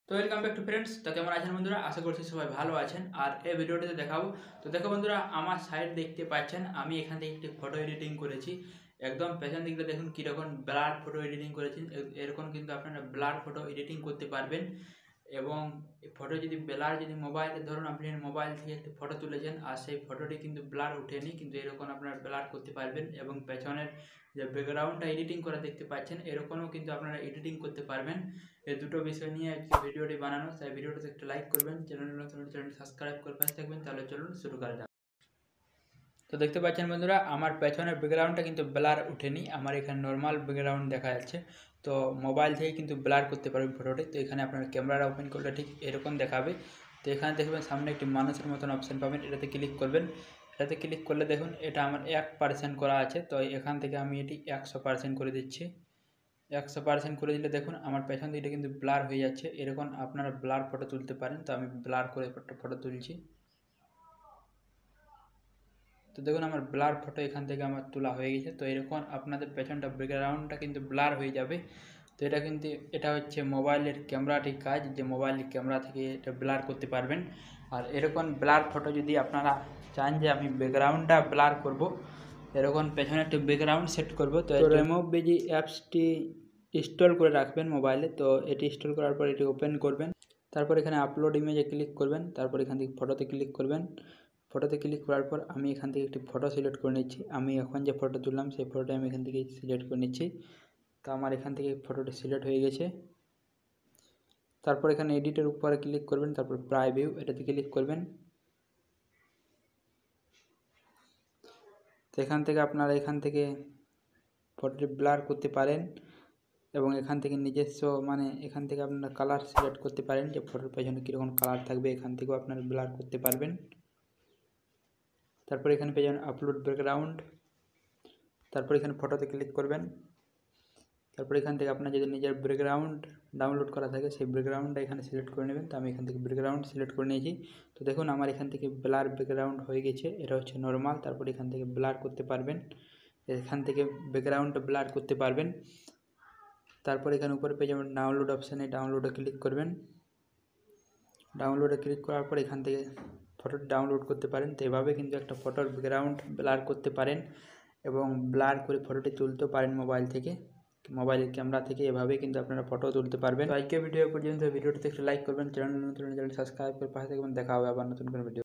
তো welcome back to friends. তো কেমন আছেন বন্ধুরা? আশা করছি সবাই ভালো আছেন। আর এই ভিডিওটিতে দেখাবো, তো দেখো বন্ধুরা, আমার সাইড দেখতে পাচ্ছেন আমি এখান থেকে একটি ফটো এডিটিং করেছি। একদম পেছন দিকটা দেখুন কীরকম ব্লার ফটো এডিটিং করেছি। এরকম কিন্তু আপনারা ব্লার ফটো এডিটিং করতে পারবেন। এবং ফটো যদি ব্লার যদি মোবাইলে ধরুন আপনি মোবাইল থেকে একটি ফটো তুলেছেন আর সেই ফটোটি কিন্তু ব্লার ওঠেনি, কিন্তু এরকম আপনারা ব্লার করতে পারবেন। এবং পেছনের যে ব্যাকগ্রাউন্ডটা এডিটিং করা দেখতে পাচ্ছেন, এরকমও কিন্তু আপনারা এডিটিং করতে পারবেন। এই দুটো বিষয় নিয়ে আজকে ভিডিওটি বানানো, তাই ভিডিওটিতে একটু লাইক করবেন, চ্যানেল সাবস্ক্রাইব করে পাশে থাকবেন। তাহলে চলুন শুরু করা যাক। তো দেখতে পাচ্ছেন বন্ধুরা, আমার পেছনের ব্যাকগ্রাউন্ডটা কিন্তু ব্লার ওঠেনি, আমার এখানে নর্মাল ব্যাকগ্রাউন্ড দেখা যাচ্ছে। তো মোবাইল থেকে কিন্তু ব্লার করতে পারবেন ফটোটি। তো এখানে আপনার ক্যামেরাটা ওপেন করলে ঠিক এরকম দেখাবে। তো এখানে দেখবেন সামনে একটি মানুষের মতন অপশান পাবেন, এটাতে ক্লিক করবেন। এটাতে ক্লিক করলে দেখুন এটা আমার 1% করা আছে। তো এখান থেকে আমি এটি 100% করে দিচ্ছি। 100% করে দিলে দেখুন আমার পেছন দিকটা কিন্তু ব্লার হয়ে যাচ্ছে। এরকম আপনারা ব্লার ফটো তুলতে পারেন। তো আমি ব্লার করে ফটো তুলছি। তো দেখুন আমার ব্লার ফটো এখান থেকে আমার তোলা হয়ে গেছে। তো এরকম আপনাদের পেছনটা ব্যাকগ্রাউন্ডটা কিন্তু ব্লার হয়ে যাবে। তো এটা হচ্ছে মোবাইলের ক্যামেরাটির কাজ, যে মোবাইলের ক্যামেরা থেকে এটা ব্লার করতে পারবেন। আর এরকম ব্লার ফটো যদি আপনারা চান যে আমি ব্যাকগ্রাউন্ডটা ব্লার করব, এরকম পেছনে একটা ব্যাকগ্রাউন্ড সেট করব, তো রেমুভ বিজি অ্যাপসটি ইনস্টল করে রাখবেন মোবাইলে। তো এটি ইনস্টল করার পর এটি ওপেন করবেন। তারপর এখানে আপলোড ইমেজে ক্লিক করবেন। তারপর এখান থেকে ফটোতে ক্লিক করবেন। ফটোতে ক্লিক করার পর আমি এখান থেকে একটি ফটো সিলেক্ট করে নিচ্ছি। আমি এখন যে ফটো তুললাম সেই ফটোটা আমি এখান থেকে সিলেক্ট করে নিচ্ছি। তো আমার এখান থেকে ফটোটি সিলেক্ট হয়ে গেছে। তারপর এখানে এডিটের উপরে ক্লিক করবেন, তারপর প্রিভিউ এটাতে ক্লিক করবেন। তো এখান থেকে আপনারা এখান থেকে ফটোটি ব্লার করতে পারেন। এবং এখান থেকে নিজস্ব এখান থেকে আপনারা কালার সিলেক্ট করতে পারেন, যে ফটোর পেছনে কীরকম কালার থাকবে, এখান থেকেও আপনারা ব্লার করতে পারবেন। তারপর এখানে পেয়ে যাবেন আপলোড ব্যাকগ্রাউন্ড। তারপর এখানে ফটোতে ক্লিক করবেন। তারপর এখান থেকে আপনার যদি নিজের ব্যাকগ্রাউন্ড ডাউনলোড করা থাকে সেই ব্যাকগ্রাউন্ডটা এখানে সিলেক্ট করে নেবেন। তো আমি এখান থেকে ব্যাকগ্রাউন্ড সিলেক্ট করে নিয়েছি। তো দেখুন আমার এখান থেকে ব্লার ব্যাকগ্রাউন্ড হয়ে গেছে। এটা হচ্ছে নর্মাল। তারপর এখান থেকে ব্লার করতে পারবেন, এখান থেকে ব্যাকগ্রাউন্ডটা ব্লার করতে পারবেন। তারপর এখানে উপরে পেয়ে যাবেন ডাউনলোড অপশানে, ডাউনলোডে ক্লিক করবেন। ডাউনলোডে ক্লিক করার পর এখান থেকে ফটোটি ডাউনলোড করতে পারেন। তো এভাবে কিন্তু একটা ফটোর ব্যাকগ্রাউন্ড ব্লার করতে পারেন এবং ব্লার করে ফটোটি তুলতেও পারেন মোবাইল থেকে, মোবাইলের ক্যামেরা থেকে। এভাবে কিন্তু আপনারা ফটো তুলতে পারবেন। তো আজকে ভিডিও পর্যন্ত, ভিডিওটিতে একটু লাইক করবেন, চ্যানেল সাবস্ক্রাইব করে পাশে থাকবেন। দেখা হবে আবার নতুন কোনো ভিডিও।